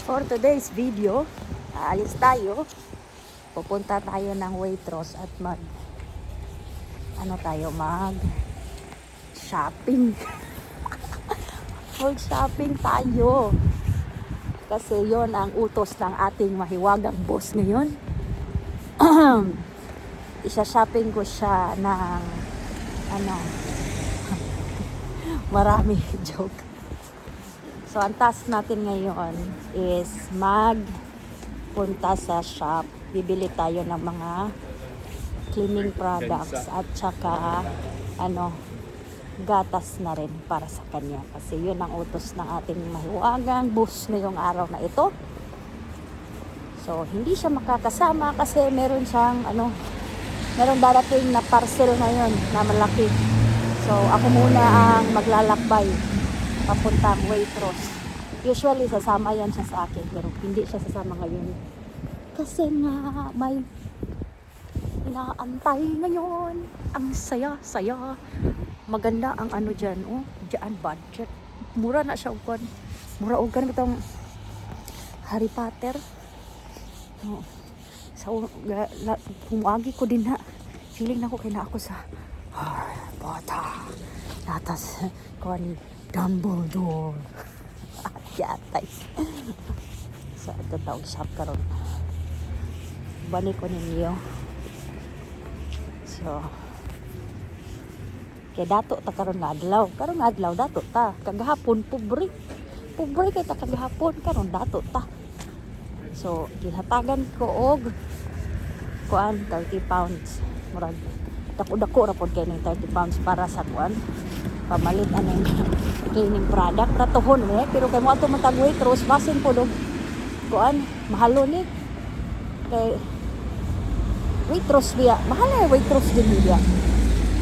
For today's video, aalis tayo. Pupunta tayo ng Waitrose at mag shopping. Mag shopping tayo. Kasi yon ang utos ng ating mahiwagang boss ngayon. Isa-shopping ko siya ng marami joke. So, ang task natin ngayon is magpunta sa shop. Bibili tayo ng mga cleaning products at saka gatas na rin para sa kanya. Kasi yun ang utos ng ating mahiwagang boss ngayong araw na ito. So, hindi siya makakasama kasi meron siyang meron darating na parcel ngayon na malaki. So, ako muna ang maglalakbay papuntang Waitrose. Usually, sasama yan siya sa akin, pero hindi siya sasama ngayon. Kasi nga, may inaantay ngayon. Ang saya-saya. Maganda ang dyan. Oh, dyan, budget. Mura na siya. Mura o ganun itong Harry Potter. Oh. So, humagi ko din na. Feeling na ko kaya ako sa Harry Potter. Natas ko ni Dumbledore. Yatay. So, ito tawag shop karon. Bani ko ninyo. So, kaya dato ta karon nga adlaw. Karon nga adlaw dato ta. Kagahapon pobre. Pobre kay ta kagahapon, karon dato ta. So, gihatagan ko og 30 pounds. Murag dako-dako ra pod kay ning 30 pounds para sa pamalit anong cleaning product ratuhon pero kay mo ato matag Waitrose basin po dog mahalo ni kay Waitrose biya mahal ay Waitrose din biya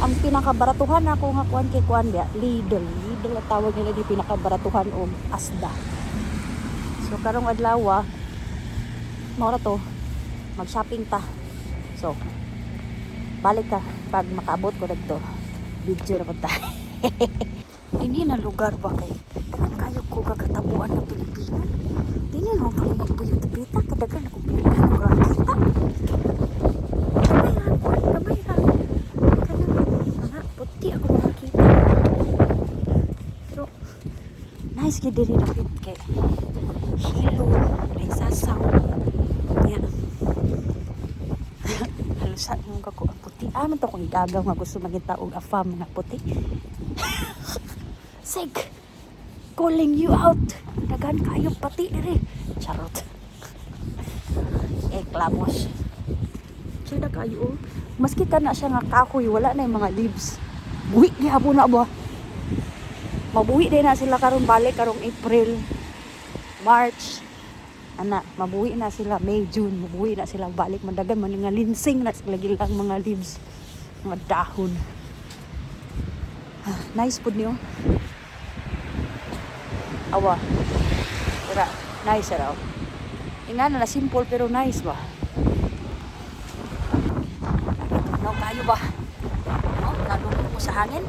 ang pinakabaratuhan ako nga kay biya Lidl at tawag nila di pinakabaratuhan og Asda. So karong adlaw mao ra to mag-shopping ta. So balik ka pag makaabot ko dagto video ra ta. Ini na lugar ba kay kayo ko kagatabuan ng Pilipinas. Dili mo pa magbuyot-bita kadagan ako pilihan ko kita. Kamay puti ako makita. Pero nice gid diri na pit kay hilo, may sasaw. Yeah. Halusan mo ko ang puti. Man to kung igagaw nga gusto magita og afam nga puti. Sig, calling you out. Dagan kayo pati diri. Charot. Klamos. Sida kayo. Maski kana siya nga kahoy, wala na yung mga leaves. Buhi gihapon na ba? Mabuhi din na sila karon balik karong April, March. Mabuhi na sila May, June. Mabuhi na sila balik mandagan man nga linsing na sila gilang mga leaves, mga dahon. Nice pud niyo. Awa. Tira, nice raw. Ingana na simple pero nice ba? No, kayo ba? No, nalungkot mo sa hangin.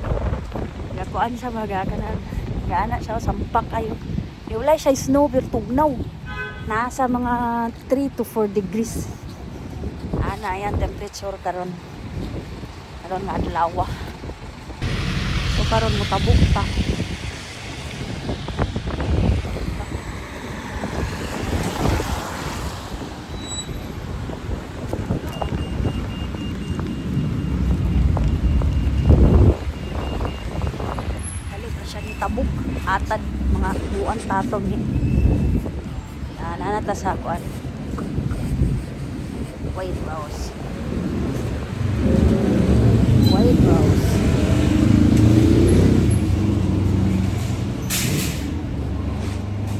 Gakuan sa mga kanan. Gaana siya sampak kayo. Wala siya snow pero tugnaw. Nasa mga 3 to 4 degrees. Yan temperature karon. Karon nga adlaw. So karon mo tabok ta. Tabuk atad mga buwan tatong ni nanata sa kuan White Rose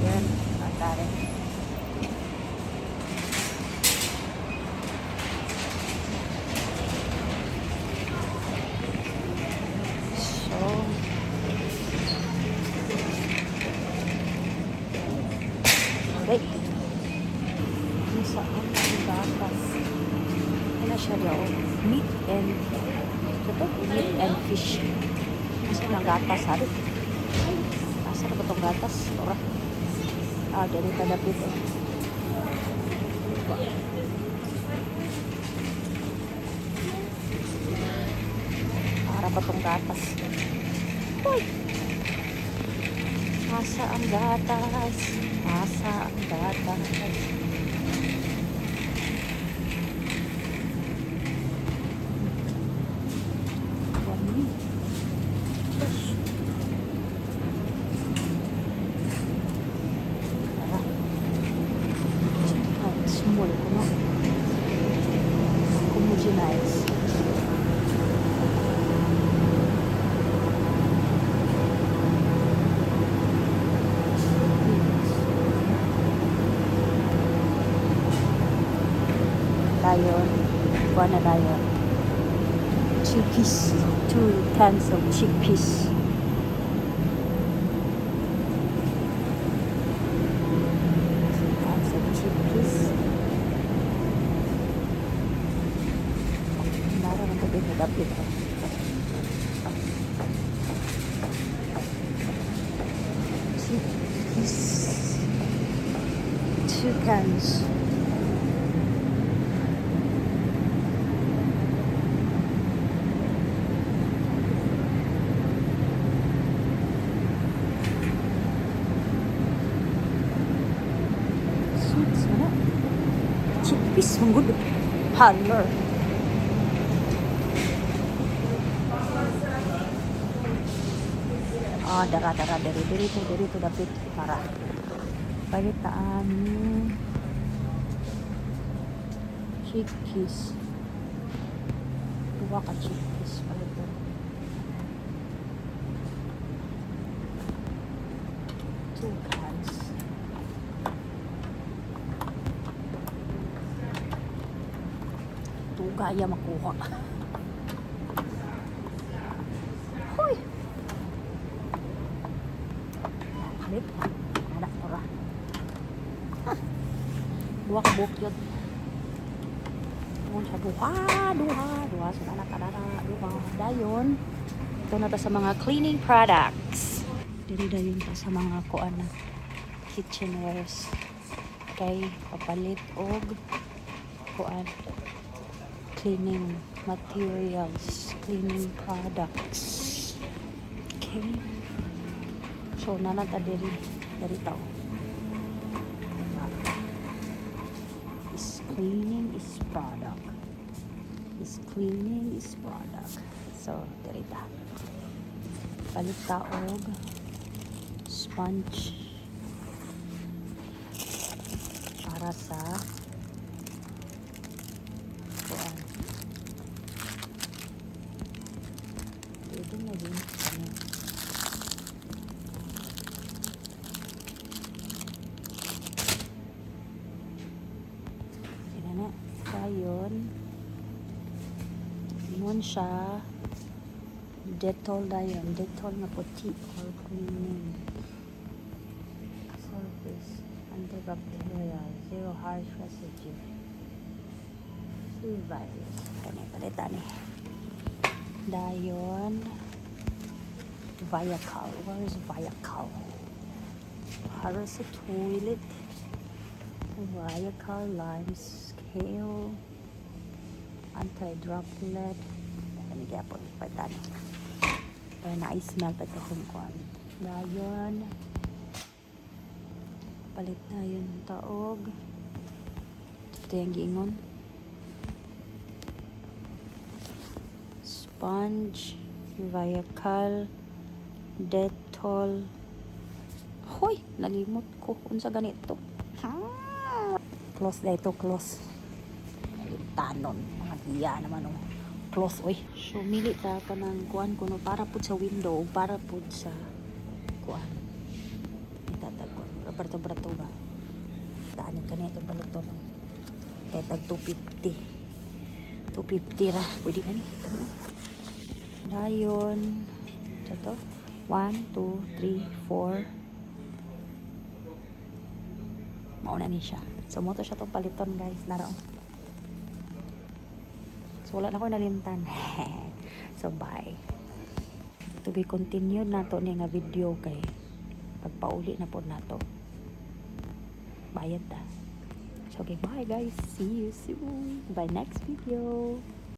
yan atare okay. Saan ang gatas? Ano siya daw? Meat and fish. Kasi ng gatas, hari. Asa na ba itong gatas? Ora. Dili ka dapit eh. Para ba tong gatas? Uy! Asa ang gatas? Asa ang gatas? Small ko na. Homogenize. Dayon. Kuha na dayon. Chickpeas. 2 cans of chickpeas. Dapit ko. Chickpeas. 2 cans. Sweet sana. Chickpeas ang good. Haller. Dara diri to dapit para palitaan ni chickpeas. Duwa ka chickpeas palitan. Two cans. Tuga ya makuha. Hoy. Ada ora. Dua ka bukyot. Sa duha. Sa anak kadara, duha. Dayon. Ito na ta sa mga cleaning products. Diri dayon ta sa mga kuan na kitchenwares. Kay papalit og kuan cleaning materials, cleaning products. Okay. So, nanata diri tao. Is cleaning is product. Is cleaning is product. So, diri ta. Palit ta og sponge para sa kuan. Dito na din kami. Dayon ingon siya Dettol dayon, Dettol nga puti for cleaning surface, antibacterial, zero harsh residue, free virus. Palitan ni dayon Viacal. Where is Viacal? Para sa toilet. Viacal lime scale, anti-droplet. Ano gyapon palitan. Pero na-smell pa ito kung kuan. Dayon palit na yun taog. Ito yung giingon. Sponge, Viacal, Dettol. Hoy, nalimot ko unsa ganito. Close na ito, close. Tanon, mga giya naman o. Close, oy. So, mili ta pa ng kuan kuno para po sa window, para po sa kuan. Itatagon. Brato-brato ba? Taan yung kanito balito. Kaya tag 250. 250 ra. Pwede na ni. Dayon. Ito. 1, 2, 3, 4. Mauna ni siya. So, mo to siya itong paliton, guys. Naraw. So, wala na ko nalimtan. So, bye. To be continued na to nga video kay pagpauli na po na to. bayad ta. So, okay, bye guys. See you soon. By next video.